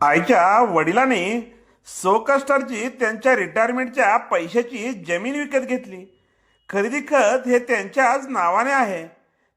आईच्या वडिलांनी सोकस्टरची त्यांच्या रिटायरमेंटच्या पैशाची जमीन विकत घेतली. खरेदी खत हे त्यांच्याच नावाने आहे.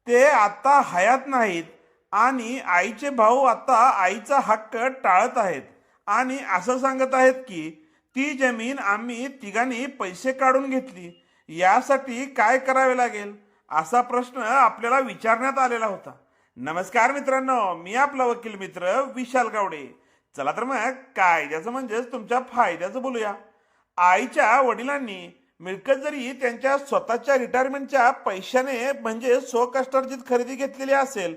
ते आता हयात नाहीत आणि आईचे भाऊ आता आईचा हक्क टाळत आहेत आणि असं सांगत आहेत की ती जमीन आम्ही तिघांनी पैसे काढून घेतली. यासाठी काय करावे लागेल असा प्रश्न आपल्याला विचारण्यात आलेला होता. नमस्कार मित्रांनो, मी आपला वकील मित्र विशाल गावडे. चला तर मग कायद्याचं म्हणजेच तुमच्या फायद्याचं बोलूया. आईच्या वडिलांनी मिळकत जरी त्यांच्या स्वतःच्या रिटायरमेंटच्या पैशाने म्हणजे स्वकष्टार्जित खरेदी घेतलेली असेल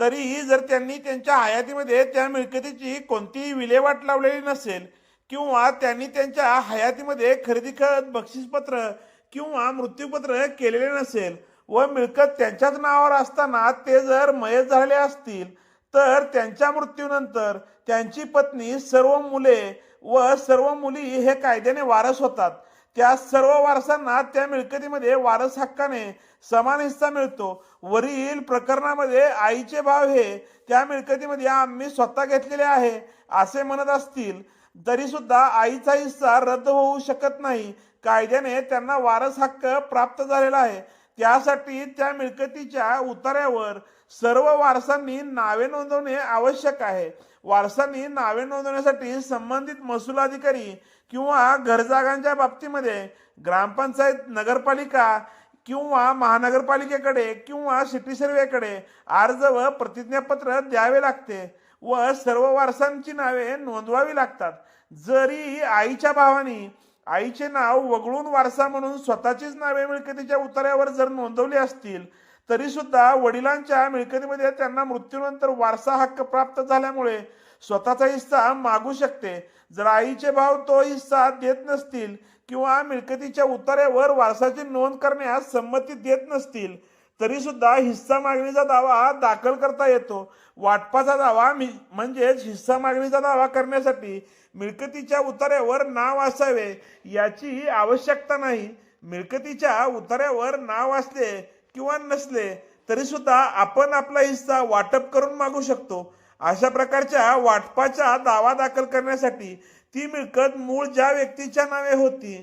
तरीही जर त्यांनी त्यांच्या हयातीमध्ये त्या मिळकतीची कोणतीही विल्हेवाट लावलेली नसेल किंवा त्यांनी त्यांच्या हयातीमध्ये खरेदी खत बक्षीसपत्र किंवा मृत्यूपत्र केलेले नसेल व मिळकत त्यांच्याच नावावर असताना ते जर मयत झाले असतील तर त्यांच्या मृत्यूनंतर त्यांची पत्नी, सर्व मुले व सर्व मुली हे कायद्याने वारस होतात. त्या सर्व वारसांना त्या मिळकतीमध्ये वारस हक्काने समान हिस्सा मिळतो. वरील प्रकरणामध्ये आईचे भाव हे त्या मिळकतीमध्ये आम्ही स्वतः घेतलेले आहे असे म्हणत असतील तरी सुद्धा आईचा हिस्सा रद्द होऊ शकत नाही. कायद्याने त्यांना वारस हक्क प्राप्त झालेला आहे. त्यासाठी त्या मिळकतीच्या उतार्यावर सर्व वारसांनी नावे नोंदवणे आवश्यक आहे. वारसांनी नावे नोंदवण्यासाठी संबंधित महसूल अधिकारी किंवा घरजागांच्या बाबतीमध्ये ग्रामपंचायत, नगरपालिका किंवा महानगरपालिकेकडे किंवा सिटी सर्वेकडे अर्ज व प्रतिज्ञापत्र द्यावे लागते व सर्व वारसांची नावे नोंदवावी लागतात. जरी आईच्या भावानी आईचे नाव वगळून वारसा म्हणून स्वतःचीच नावे मिळकतीच्या उतार्यावर जर नोंदवली असतील तरी सुद्धा वडिलांच्या मिळकतीमध्ये त्यांना मृत्यूनंतर वारसा हक्क प्राप्त झाल्यामुळे स्वतःचा हिस्सा मागू शकते. जर आईचे भाव तो हिस्सा देत नसतील किंवा मिळकतीच्या उतार्यावर वारसाची नोंद करण्यास संमती देत नसतील तरी सुद्धा हिस्सा मागणीचा दावा दाखल करता येतो. वाटपाचा दावा म्हणजेच हिस्सा मागणीचा दावा करण्यासाठी मिळकतीच्या उतार्यावर नाव असावे याची आवश्यकता नाही. मिळकतीच्या उतार्यावर नाव असले किंवा नसले तरी सुद्धा आपण आपला हिस्सा वाटप करून मागू शकतो. अशा प्रकारच्या वाटपाचा दावा दाखल करण्यासाठी ती मिळकत मूळ ज्या व्यक्तीच्या नावे होती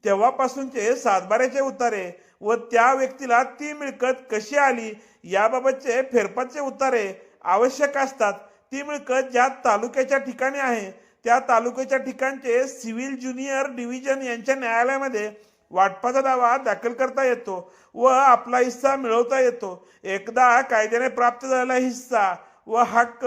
तेव्हापासूनचे सातबाऱ्याचे उतारे व त्या व्यक्तीला ती मिळकत कशी आली याबाबतचे फेरफारचे उतारे आवश्यक असतात. ती मिळकत ज्या तालुक्याच्या ठिकाणी आहे त्या तालुक्याच्या ठिकाणचे सिव्हिल ज्युनियर डिव्हिजन यांच्या न्यायालयामध्ये वाटपाचा दावा दाखल करता येतो व आपला हिस्सा मिळवता येतो. एकदा कायद्याने प्राप्त झालेला हिस्सा व हक्क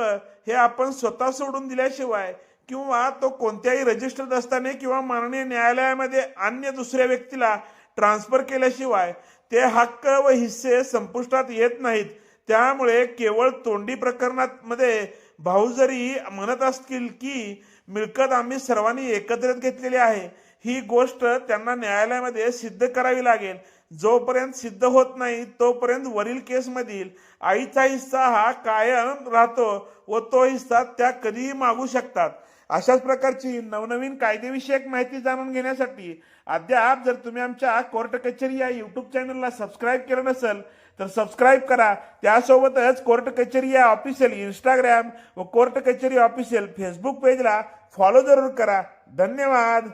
हे आपण स्वतः सोडून दिल्याशिवाय किंवा तो कोणत्याही रजिस्टर दस्ताने किंवा माननीय न्यायालयामध्ये अन्य दुसऱ्या व्यक्तीला ट्रान्सफर केल्याशिवाय ते हक्क व हिस्से संपुष्टात येत नाहीत. त्यामुळे केवळ तोंडी प्रकरणामध्ये भाऊ जरी म्हणत असतील की मिळकत आम्ही सर्वांनी एकत्रित घेतलेली आहे, ही गोष्ट त्यांना न्यायालयामध्ये सिद्ध करावी लागेल. जोपर्यंत सिद्ध होत नाही तोपर्यंत वरील केसमधील आईचा हिस्सा हा कायम राहतो व तो हिस्सा त्या कधीही मागू शकतात. अशाच प्रकारची नवनवीन कायदेविषयक माहिती जाणून घेण्यासाठी अद्याप जर तुम्ही आमच्या कोर्ट कचेरी या यूट्यूब चॅनलला सबस्क्राईब केलं नसेल तर सबस्क्राईब करा. त्यासोबतच कोर्ट कचेरी या ऑफिशियल इंस्टाग्राम व कोर्ट कचेरी ऑफिशियल फेसबुक पेजला फॉलो जरूर करा. धन्यवाद.